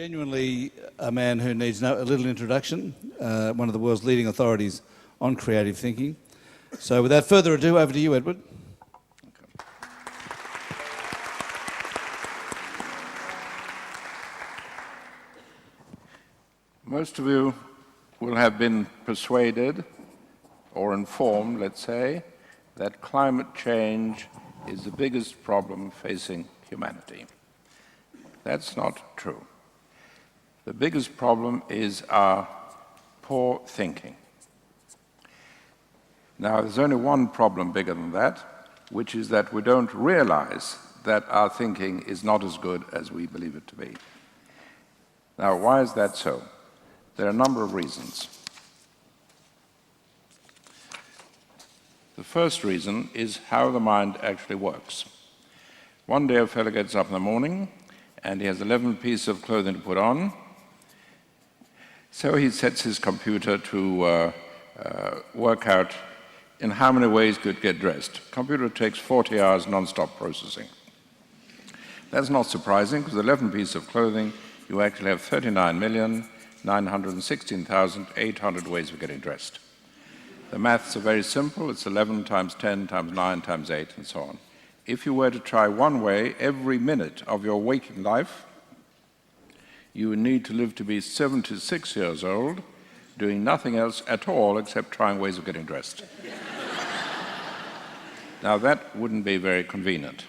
genuinely a man who needs a little introduction, one of the world's leading authorities on creative thinking. So without further ado, over to you, Edward. Most of you will have been persuaded or informed, let's say, that climate change is the biggest problem facing humanity. That's not true. The biggest problem is our poor thinking. Now, there's only one problem bigger than that, which is that we don't realize that our thinking is not as good as we believe it to be. Now, why is that so? There are a number of reasons. The first reason is how the mind actually works. One day a fellow gets up in the morning and he has 11 pieces of clothing to put on. So he sets his computer to work out in how many ways he could get dressed. Computer takes 40 hours non-stop processing. That's not surprising, because 11 pieces of clothing, you actually have 39,916,800 ways of getting dressed. The maths are very simple. It's 11 times 10 times 9 times 8 and so on. If you were to try one way every minute of your waking life, you would need to live to be 76 years old, doing nothing else at all except trying ways of getting dressed. Now, that wouldn't be very convenient.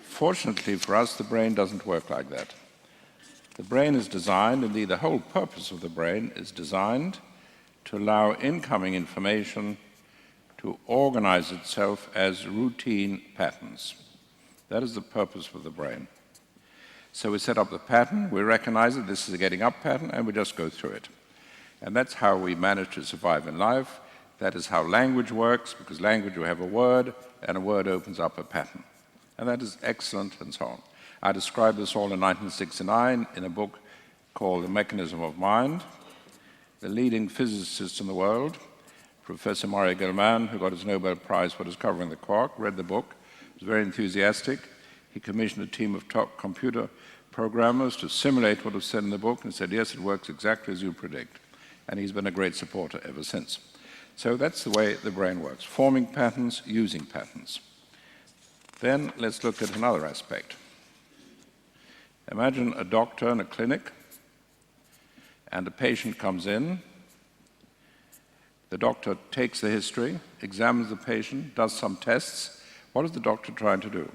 Fortunately for us, the brain doesn't work like that. The brain is designed, indeed the whole purpose of the brain is designed to allow incoming information to organize itself as routine patterns. That is the purpose of the brain. So we set up the pattern, we recognize that this is a getting up pattern, and we just go through it. And that's how we manage to survive in life. That is how language works, because language, you have a word, and a word opens up a pattern. And that is excellent, and so on. I described this all in 1969 in a book called The Mechanism of Mind. The leading physicist in the world, Professor Murray Gell-Mann, who got his Nobel Prize for discovering the quark, read the book, was very enthusiastic. He commissioned a team of top computer programmers to simulate what was said in the book, and said, yes, it works exactly as you predict. And he's been a great supporter ever since. So that's the way the brain works, forming patterns, using patterns. Then let's look at another aspect. Imagine a doctor in a clinic, and a patient comes in. The doctor takes the history, examines the patient, does some tests. What is the doctor trying to do?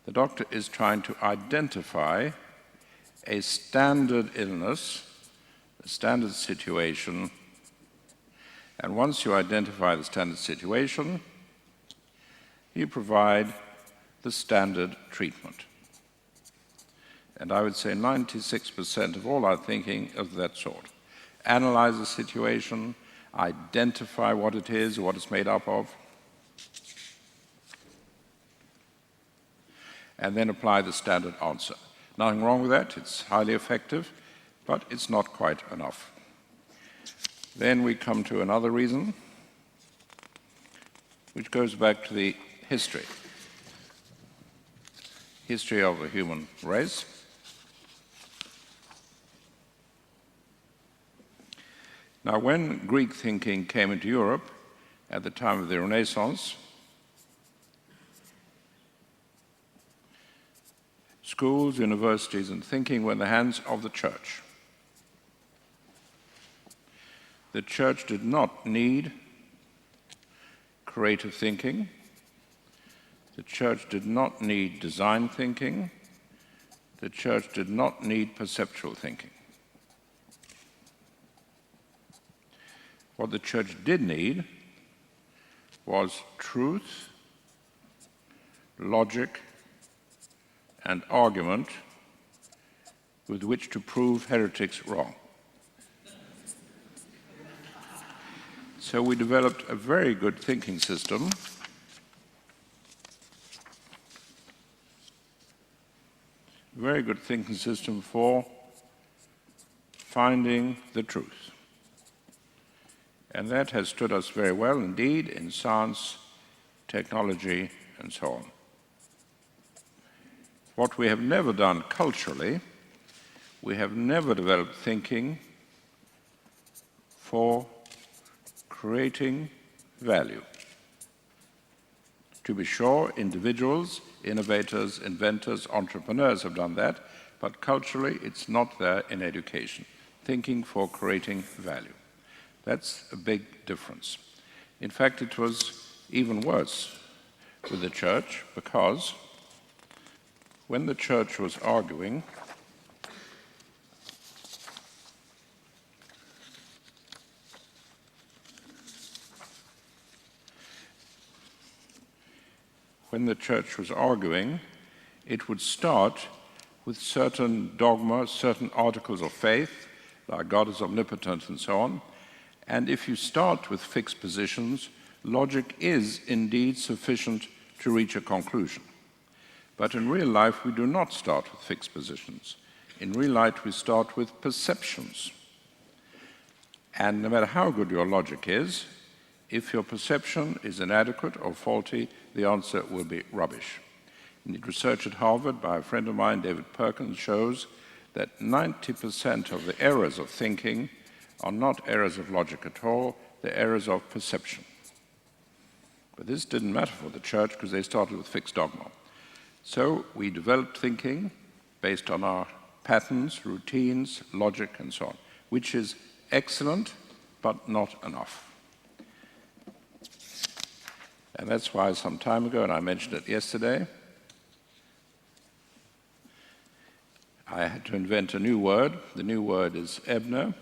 The doctor is trying to identify a standard illness, a standard situation, and once you identify the standard situation, you provide the standard treatment. And I would say 96% of all our thinking is of that sort. Analyze the situation, identify what it is, what it's made up of, and then apply the standard answer. Nothing wrong with that, it's highly effective, but it's not quite enough. Then we come to another reason, which goes back to the history of the human race. Now, when Greek thinking came into Europe at the time of the Renaissance, schools, universities, and thinking were in the hands of the church. The church did not need creative thinking. The church did not need design thinking. The church did not need perceptual thinking. What the church did need was truth, logic, and argument with which to prove heretics wrong. So we developed a very good thinking system for finding the truth. And that has stood us very well indeed in science, technology, and so on. What we have never done culturally we have never developed thinking for creating value. To be sure, individuals, innovators, inventors, entrepreneurs have done that, but culturally it's not there in education. Thinking for creating value. That's a big difference. In fact, it was even worse with the church, because when the church was arguing, it would start with certain dogma, certain articles of faith, like God is omnipotent and so on. And if you start with fixed positions, logic is indeed sufficient to reach a conclusion. But in real life, we do not start with fixed positions. In real life, we start with perceptions. And no matter how good your logic is, if your perception is inadequate or faulty, the answer will be rubbish. Indeed, research at Harvard by a friend of mine, David Perkins, shows that 90% of the errors of thinking are not errors of logic at all, they're errors of perception. But this didn't matter for the church because they started with fixed dogma. So we developed thinking based on our patterns, routines, logic, and so on, which is excellent, but not enough. And that's why some time ago, and I mentioned it yesterday, I had to invent a new word. The new word is EBNA.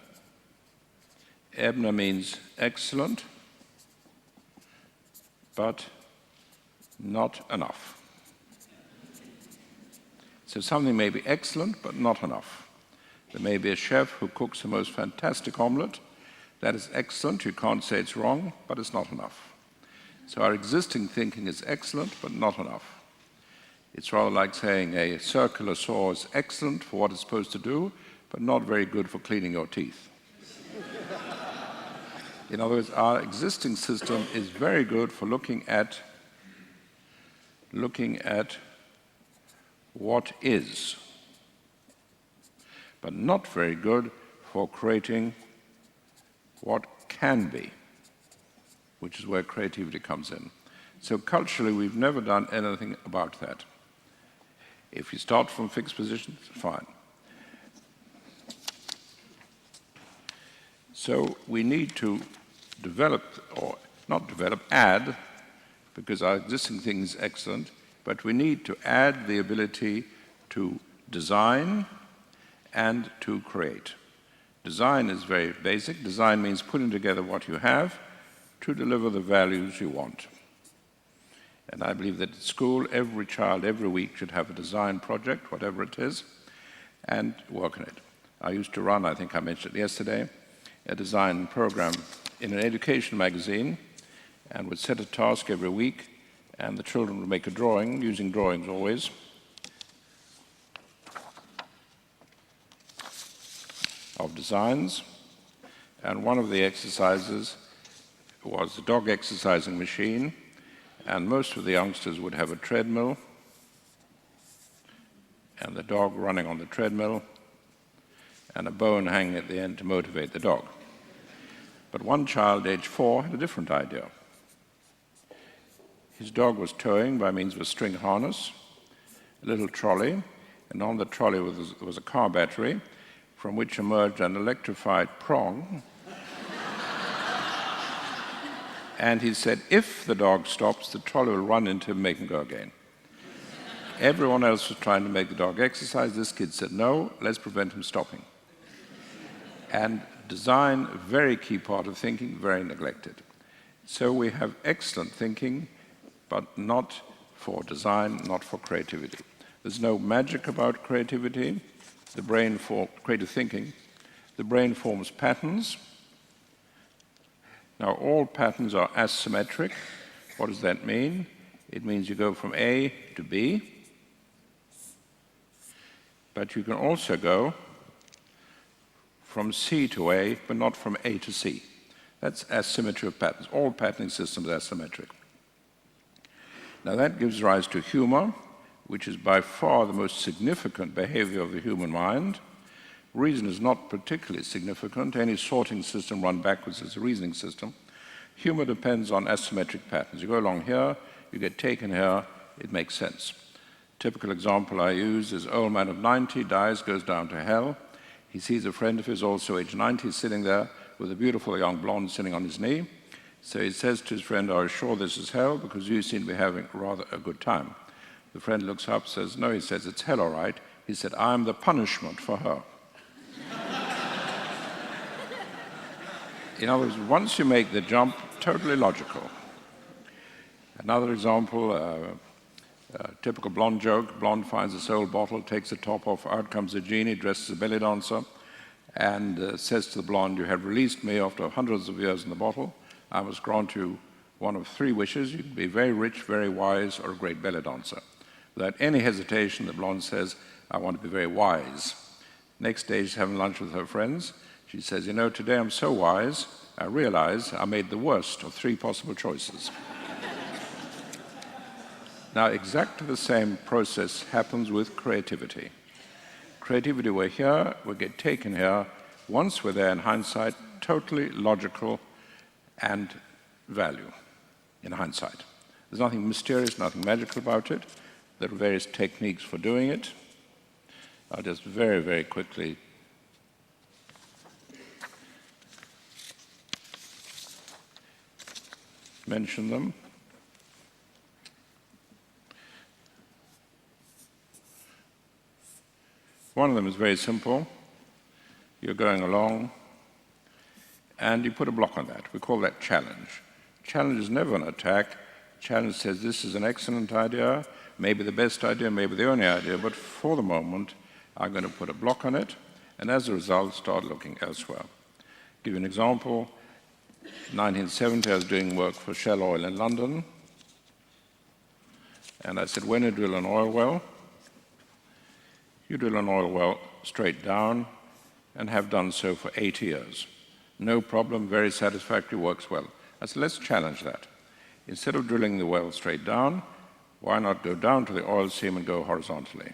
EBNA means excellent, but not enough. So something may be excellent, but not enough. There may be a chef who cooks the most fantastic omelette. That is excellent. You can't say it's wrong, but it's not enough. So our existing thinking is excellent, but not enough. It's rather like saying a circular saw is excellent for what it's supposed to do, but not very good for cleaning your teeth. In other words, our existing system is very good for looking at what is, but not very good for creating what can be, which is where creativity comes in. So culturally, we've never done anything about that. If you start from fixed positions, fine. So we need to develop, or not develop, add, because our existing thing is excellent, but we need to add the ability to design and to create. Design is very basic. Design means putting together what you have to deliver the values you want. And I believe that at school, every child, every week, should have a design project, whatever it is, and work on it. I used to run, I think I mentioned it yesterday, a design program in an education magazine, and would set a task every week, and the children would make a drawing, using drawings always. Of designs, and one of the exercises was the dog exercising machine, and most of the youngsters would have a treadmill and the dog running on the treadmill and a bone hanging at the end to motivate the dog. But one child, age 4, had a different idea. His dog was towing by means of a string harness, a little trolley, and on the trolley was a car battery from which emerged an electrified prong. And he said, if the dog stops, the trolley will run into him and make him go again. Everyone else was trying to make the dog exercise. This kid said, no, let's prevent him stopping. And design, a very key part of thinking, very neglected. So we have excellent thinking, but not for design, not for creativity. There's no magic about creativity. The brain for creative thinking. The brain forms patterns. Now, all patterns are asymmetric. What does that mean? It means you go from A to B, but you can also go from C to A, but not from A to C. That's asymmetry of patterns. All patterning systems are asymmetric. Now, that gives rise to humor, which is by far the most significant behavior of the human mind, Reason is not particularly significant. Any sorting system run backwards is a reasoning system. Humor depends on asymmetric patterns. You go along here, you get taken here, it makes sense. Typical example I use is old man of 90 dies, goes down to hell. He sees a friend of his, also age 90, sitting there with a beautiful young blonde sitting on his knee. So he says to his friend, "Are you sure this is hell? Because you seem to be having rather a good time." The friend looks up, says, "No," he says, "it's hell all right." He said, "I'm the punishment for her." In other words, once you make the jump, totally logical. Another example, typical blonde joke. Blonde finds a sold bottle, takes the top off, out comes a genie dressed as a belly dancer, and says to the blonde, "You have released me after hundreds of years in the bottle. I must grant you one of three wishes. You can be very rich, very wise, or a great belly dancer." Without any hesitation, the blonde says, "I want to be very wise." Next day, she's having lunch with her friends. She says, "You know, today I'm so wise, I realize I made the worst of three possible choices." Now, exactly the same process happens with creativity. Creativity, we're here, we get taken here. Once we're there in hindsight, totally logical and value in hindsight. There's nothing mysterious, nothing magical about it. There are various techniques for doing it. I'll just very, very quickly mention them. One of them is very simple. You're going along, and you put a block on that. We call that challenge. Challenge is never an attack. Challenge says, this is an excellent idea, maybe the best idea, maybe the only idea, but for the moment, I'm going to put a block on it, and as a result, start looking elsewhere. Give you an example. In 1970, I was doing work for Shell Oil in London, and I said, when you drill an oil well, you drill an oil well straight down and have done so for 8 years. No problem, very satisfactory, works well. I said, let's challenge that. Instead of drilling the well straight down, why not go down to the oil seam and go horizontally?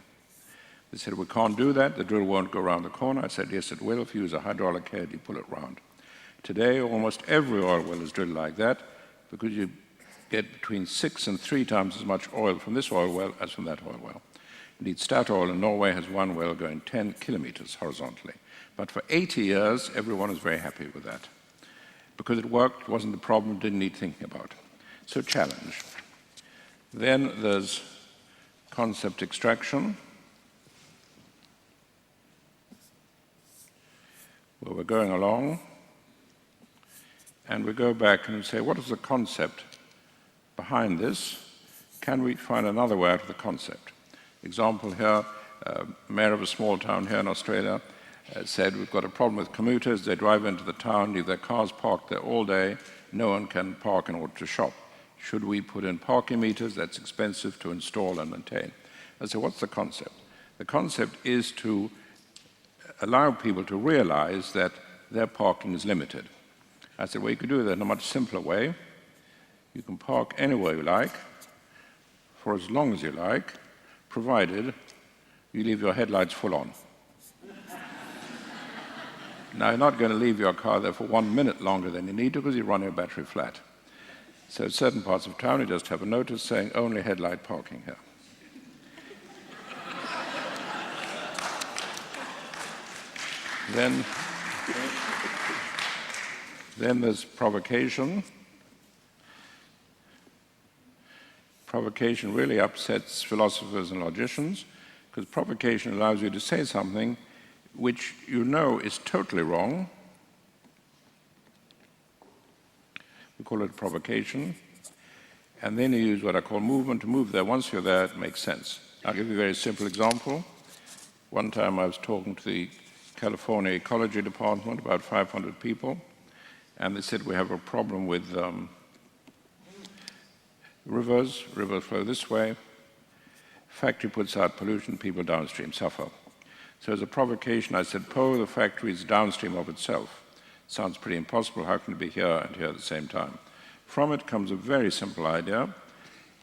They said, we can't do that, the drill won't go around the corner. I said, yes, it will. If you use a hydraulic head, you pull it round. Today, almost every oil well is drilled like that because you get between 6 and 3 times as much oil from this oil well as from that oil well. Indeed, Statoil in Norway has one well going 10 kilometers horizontally. But for 80 years, everyone is very happy with that. Because it worked, wasn't the problem, didn't need thinking about. So challenge. Then there's concept extraction, where we're going along, and we go back and say, what is the concept behind this? Can we find another way out of the concept? Example here, mayor of a small town here in Australia said, we've got a problem with commuters. They drive into the town, leave their cars parked there all day. No one can park in order to shop. Should we put in parking meters? That's expensive to install and maintain. I said, what's the concept? The concept is to allow people to realize that their parking is limited. I said, well, you could do that in a much simpler way. You can park anywhere you like, for as long as you like, provided you leave your headlights full on. Now, you're not going to leave your car there for 1 minute longer than you need to because you run your battery flat. So in certain parts of town, you just have a notice saying only headlight parking here. Then there's provocation. Provocation really upsets philosophers and logicians because provocation allows you to say something which you know is totally wrong. We call it provocation. And then you use what I call movement to move there. Once you're there, it makes sense. I'll give you a very simple example. One time I was talking to the California Ecology Department, about 500 people, and they said we have a problem with rivers flow this way, factory puts out pollution, people downstream suffer. So as a provocation, I said, the factory is downstream of itself. Sounds pretty impossible, how can it be here and here at the same time? From it comes a very simple idea,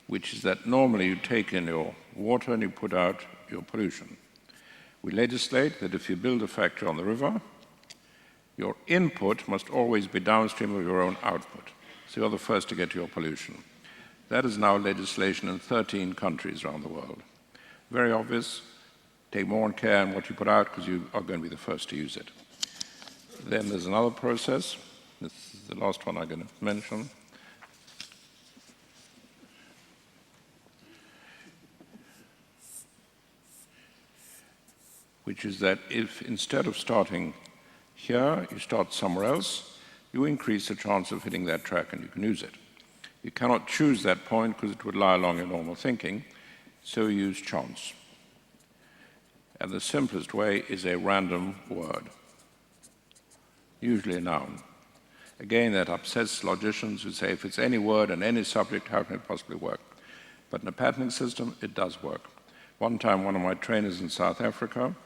which is that normally you take in your water and you put out your pollution. We legislate that if you build a factory on the river, your input must always be downstream of your own output. So you're the first to get to your pollution. That is now legislation in 13 countries around the world. Very obvious. Take more care in what you put out because you are going to be the first to use it. Then there's another process. This is the last one I'm going to mention. Which is that if instead of starting here, you start somewhere else, you increase the chance of hitting that track and you can use it. You cannot choose that point because it would lie along your normal thinking, so you use chance. And the simplest way is a random word, usually a noun. Again, that upsets logicians who say, if it's any word and any subject, how can it possibly work? But in a patenting system, it does work. One time, one of my trainers in South Africa,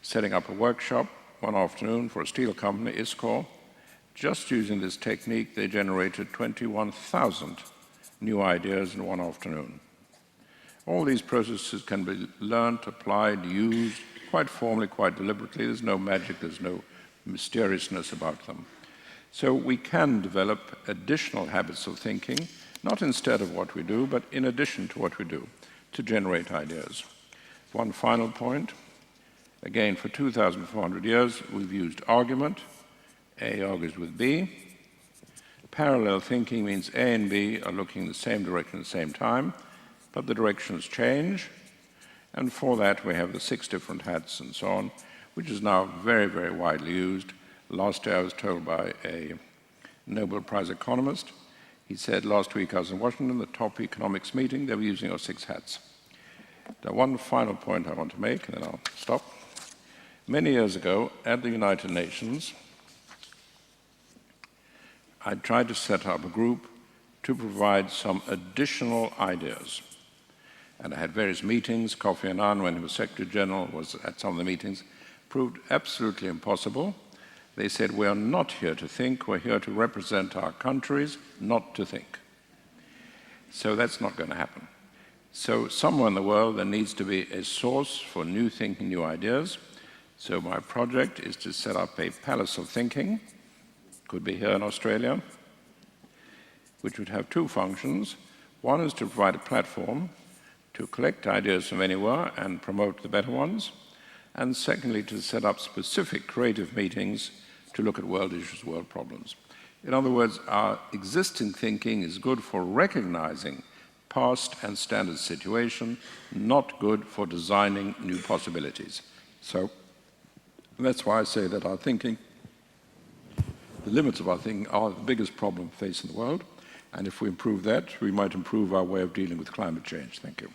setting up a workshop one afternoon for a steel company, Citicorp, just using this technique, they generated 21,000 new ideas in one afternoon. All these processes can be learned, applied, used, quite formally, quite deliberately. There's no magic, there's no mysteriousness about them. So we can develop additional habits of thinking, not instead of what we do, but in addition to what we do, to generate ideas. One final point. Again, for 2,400 years, we've used argument. A argues with B. Parallel thinking means A and B are looking in the same direction at the same time, but the directions change. And for that, we have the 6 different hats and so on, which is now very, very widely used. Last year, I was told by a Nobel Prize economist, he said, last week I was in Washington, the top economics meeting, they were using our 6 hats. Now, one final point I want to make, and then I'll stop. Many years ago, at the United Nations, I tried to set up a group to provide some additional ideas. And I had various meetings. Kofi Annan, when he was Secretary General, was at some of the meetings. Proved absolutely impossible. They said, we are not here to think, we're here to represent our countries, not to think. So that's not going to happen. So somewhere in the world there needs to be a source for new thinking, new ideas. So my project is to set up a palace of thinking, could be here in Australia, which would have 2 functions. One is to provide a platform to collect ideas from anywhere and promote the better ones. And secondly, to set up specific creative meetings to look at world issues, world problems. In other words, our existing thinking is good for recognizing past and standard situation, not good for designing new possibilities. So that's why I say that our thinking, the limits of our thinking are the biggest problem facing the world. And if we improve that, we might improve our way of dealing with climate change. Thank you.